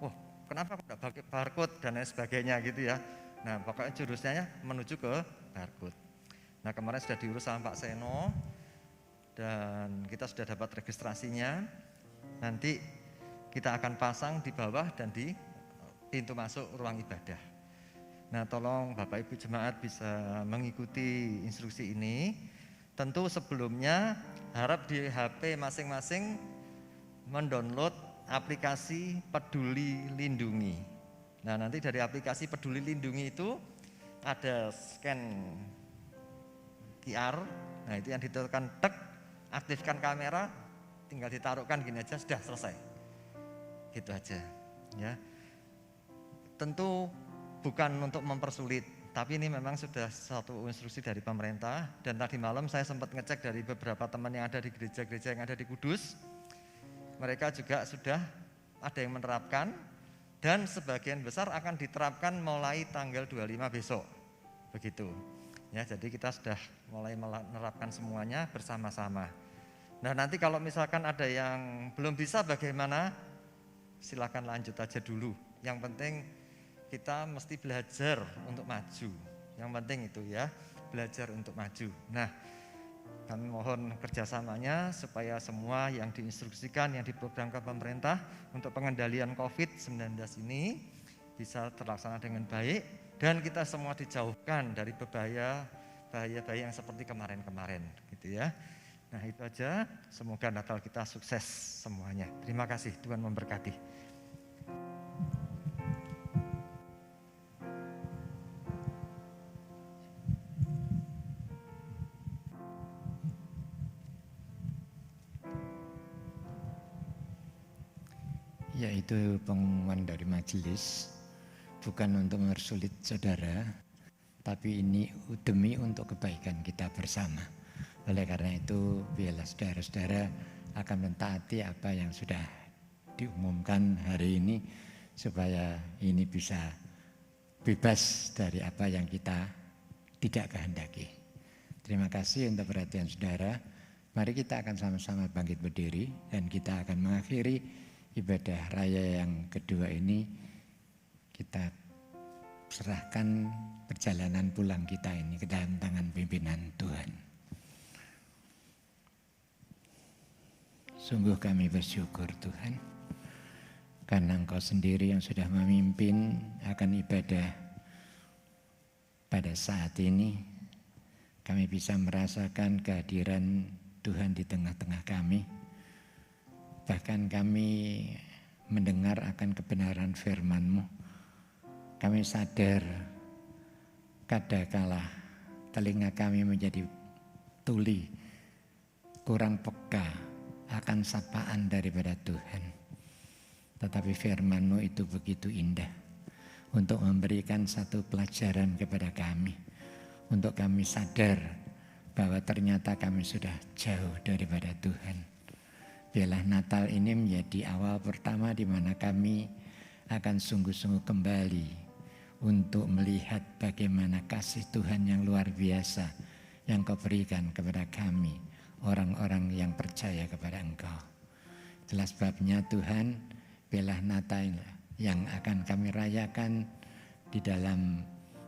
Wah, kenapa tidak pakai barcode dan lain sebagainya gitu ya. Nah, pokoknya jurusnya menuju ke barcode. Nah, kemarin sudah diurus sama Pak Seno dan kita sudah dapat registrasinya. Nanti kita akan pasang di bawah dan di pintu masuk ruang ibadah. Nah, tolong Bapak Ibu jemaat bisa mengikuti instruksi ini. Tentu sebelumnya harap di HP masing-masing mendownload aplikasi Peduli Lindungi. Nah, nanti dari aplikasi Peduli Lindungi itu ada scan QR. Nah, itu yang ditekan tek, aktifkan kamera, tinggal ditaruhkan gini aja sudah selesai. Gitu aja, ya. Tentu bukan untuk mempersulit, tapi ini memang sudah satu instruksi dari pemerintah. Dan tadi malam saya sempat ngecek dari beberapa teman yang ada di gereja-gereja yang ada di Kudus. Mereka juga sudah ada yang menerapkan, dan sebagian besar akan diterapkan mulai tanggal 25 besok. Begitu. Ya, jadi kita sudah mulai menerapkan semuanya bersama-sama. Nah, nanti kalau misalkan ada yang belum bisa bagaimana? Silakan lanjut aja dulu. Yang penting kita mesti belajar untuk maju. Yang penting itu ya, belajar untuk maju. Nah, kami mohon kerjasamanya supaya semua yang diinstruksikan, yang diprogramkan pemerintah untuk pengendalian COVID-19 ini bisa terlaksana dengan baik, dan kita semua dijauhkan dari bahaya yang seperti kemarin-kemarin, gitu ya. Nah, itu aja. Semoga Natal kita sukses semuanya. Terima kasih, Tuhan memberkati. Yaitu pengumuman dari majelis, bukan untuk mempersulit saudara, tapi ini demi untuk kebaikan kita bersama. Oleh karena itu, biarlah saudara-saudara akan mentaati apa yang sudah diumumkan hari ini, supaya ini bisa bebas dari apa yang kita tidak kehendaki. Terima kasih untuk perhatian saudara. Mari kita akan sama-sama bangkit berdiri, dan kita akan mengakhiri ibadah raya yang kedua ini. Kita serahkan perjalanan pulang kita ini ke dalam tangan pimpinan Tuhan. Sungguh kami bersyukur Tuhan, karena Engkau sendiri yang sudah memimpin akan ibadah pada saat ini. Kami bisa merasakan kehadiran Tuhan di tengah-tengah kami. Bahkan kami mendengar akan kebenaran firman-Mu. Kami sadar kadangkala telinga kami menjadi tuli, kurang peka akan sapaan daripada Tuhan. Tetapi firman-Mu itu begitu indah untuk memberikan satu pelajaran kepada kami, untuk kami sadar bahwa ternyata kami sudah jauh daripada Tuhan. Biarlah Natal ini menjadi awal pertama di mana kami akan sungguh-sungguh kembali untuk melihat bagaimana kasih Tuhan yang luar biasa yang Kau berikan kepada kami, orang-orang yang percaya kepada Engkau. Itulah sebabnya Tuhan, biarlah Natal yang akan kami rayakan di dalam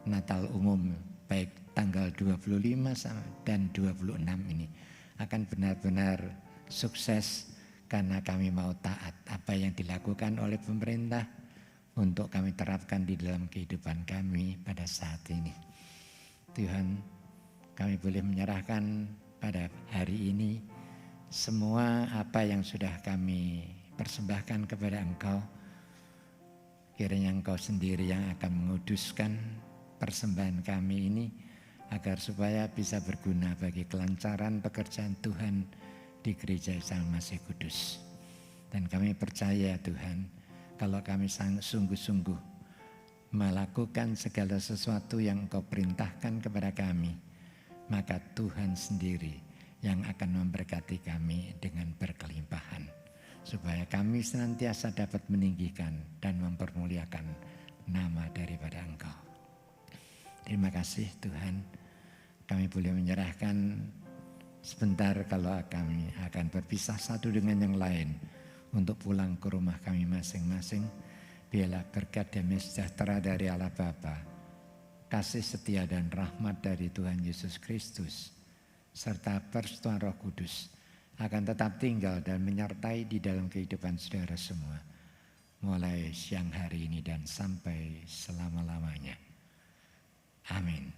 Natal umum, baik tanggal 25 dan 26 ini, akan benar-benar sukses, karena kami mau taat apa yang dilakukan oleh pemerintah untuk kami terapkan di dalam kehidupan kami pada saat ini. Tuhan, kami boleh menyerahkan pada hari ini semua apa yang sudah kami persembahkan kepada Engkau. Kiranya Engkau sendiri yang akan menguduskan persembahan kami ini, agar supaya bisa berguna bagi kelancaran pekerjaan Tuhan di Gereja Sang Masih Kudus. Dan kami percaya Tuhan, kalau kami sungguh-sungguh melakukan segala sesuatu yang Engkau perintahkan kepada kami, maka Tuhan sendiri yang akan memberkati kami dengan berkelimpahan, supaya kami senantiasa dapat meninggikan dan mempermuliakan nama daripada Engkau. Terima kasih Tuhan, kami boleh menyerahkan sebentar kalau kami akan berpisah satu dengan yang lain untuk pulang ke rumah kami masing-masing. Biarlah berkat damai sejahtera dari Allah Bapa, kasih setia dan rahmat dari Tuhan Yesus Kristus, serta persekutuan Roh Kudus akan tetap tinggal dan menyertai di dalam kehidupan saudara semua, mulai siang hari ini dan sampai selama-lamanya. Amin.